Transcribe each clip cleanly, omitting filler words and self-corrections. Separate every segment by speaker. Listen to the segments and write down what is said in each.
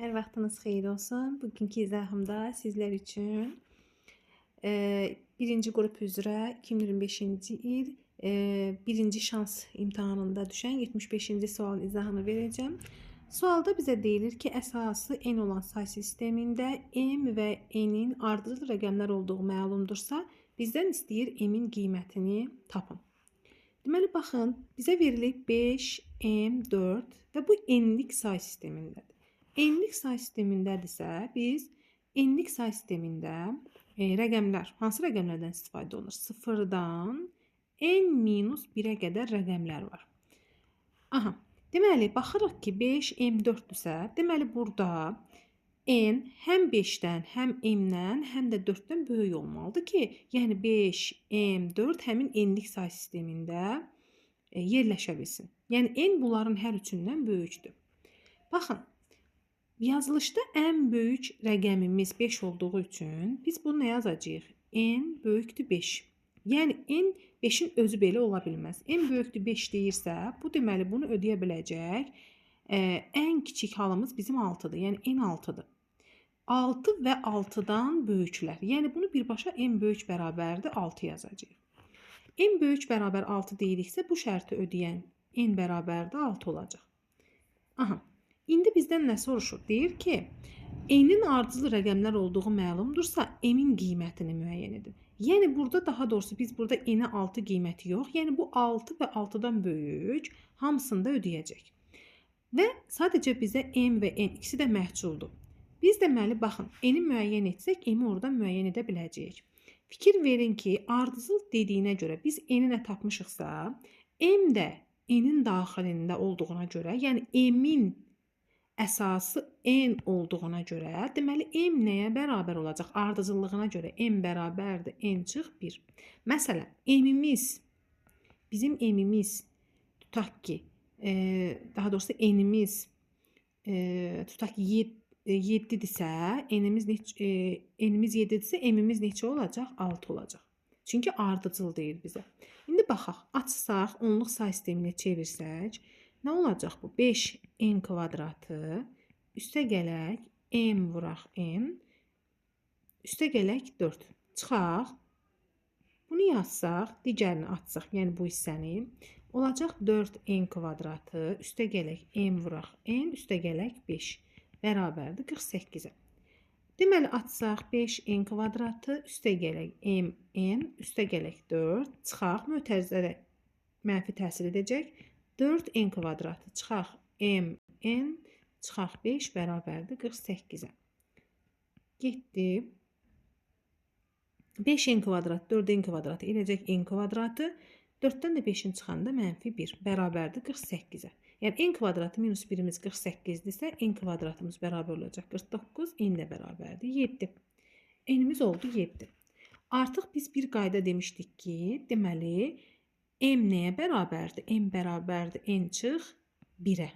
Speaker 1: Hər vaxtınız xeyir olsun. Bugünkü izahımda sizlər üçün birinci qrup üzrə 2025-ci il birinci şans imtahanında düşən 75-ci sualın izahını verəcəm. Sualda bizə deyilir ki, əsası n olan say sistemində m və n-in ardıcıl rəqəmlər olduğu məlumdursa, bizdən istəyir m-in qiymətini tapın. Deməli, baxın, bizə verilib 5, m, 4 və bu n-lik say sistemindədir. N-lik say sistemindədirsə, biz n-lik say sistemində rəqəmlər, hansı rəqəmlərdən istifadə olunur? Sıfırdan n-1-ə qədər rəqəmlər var. Aha, deməli, baxırıq ki, 5, m4-dürsə, deməli, burada n həm 5-dən, həm m-dən, həm də 4-dən böyük olmalıdır ki, yəni 5, m4 həmin n-lik say sistemində yerləşə bilsin. Yəni, n bunların hər üçündən böyükdür. Baxın, yazılışda ən böyük rəqəmimiz 5 olduğu üçün biz bunu nə yazacağıq? N böyükdür 5. Yəni, n 5-in özü belə ola bilməz. N böyükdür 5 deyirsə, bu deməli bunu ödəyə biləcək ən kiçik halımız bizim 6-dır. Yəni, n 6-dır. 6 və 6-dan böyüklər. Yəni, bunu birbaşa n böyük bərabərdir 6 yazacağıq. N böyük bərabər 6 deyiriksə, bu şərti ödəyən n bərabərdir 6 olacaq. Aha. İndi bizdən nə soruşur? Deyir ki, n-in ardıcıl rəqəmlər olduğu məlumdursa, m-in qiymətini müəyyən edin. Yəni, burada daha doğrusu biz burada n-ə 6 qiyməti yox, yəni bu 6 və 6-dan böyük hamısını da ödəyəcək. Və sadəcə bizə m və n ikisi də məhculdur. Biz deməli, baxın, n-i müəyyən etsək, m-i oradan müəyyən edə biləcəyik. Fikir verin ki, ardıcıl dediyinə görə biz n-i nə tapmışıqsa, m də n-in daxilində olduğuna görə, yəni m-in əsası n olduğuna görə, deməli, m nəyə bərabər olacaq? Ardıcıllığına görə m bərabərdir n çıx 1. Məsələn, bizim m-imiz, tutaq ki, daha doğrusu n-imiz, tutaq ki, 7-dirsə, n-imiz 7-dirsə, m-imiz neçə olacaq? 6 olacaq. Çünki ardıcıl deyir bizə. İndi baxaq, açsaq, onluq say sisteminə çevirsək, nə olacaq bu? 5n kvadratı, üstə gələk m vuraq n, üstə gələk 4. Çıxaq, bunu yazsaq, digərini açsaq, yəni bu hissəni, olacaq 4n kvadratı, üstə gələk m vuraq n, üstə gələk 5, bərabərdir 48-ə. Deməli, açsaq 5n kvadratı, üstə gələk m, n, üstə gələk 4, çıxaq, mötərizədə mənfi təsir edəcək. 4n kvadratı çıxaq m, n, çıxaq 5 bərabərdir 48-ə. Getdi. 5n kvadrat, 4n kvadratı eləcək n kvadratı. 4-dən də 5-in çıxanda mənfi 1 bərabərdir 48-ə. Yəni n kvadratı minus 1-imiz 48-dirsə, n kvadratımız bərabər olacaq 49, n də bərabərdir 7. N-imiz oldu 7. Artıq biz bir qayda demişdik ki, deməli, m nəyə bərabərdir? M bərabərdir n çıx 1-ə.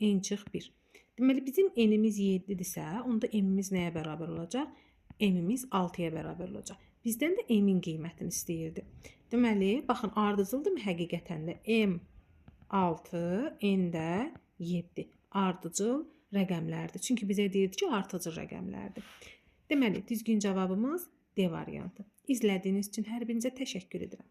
Speaker 1: N çıx 1. Deməli, bizim n-imiz 7-dirsə, onda m-imiz nəyə bərabər olacaq? M-imiz 6-ya bərabər olacaq. Bizdən də m-in qiymətini istəyirdi. Deməli, baxın, ardıcıldırmı həqiqətən də? M 6, n də 7. Ardıcıl rəqəmlərdir. Çünki bizə deyirdi ki, ardıcıl rəqəmlərdir. Deməli, düzgün cavabımız D variantı. İzlədiyiniz üçün hər birinizə təşəkkür edirəm.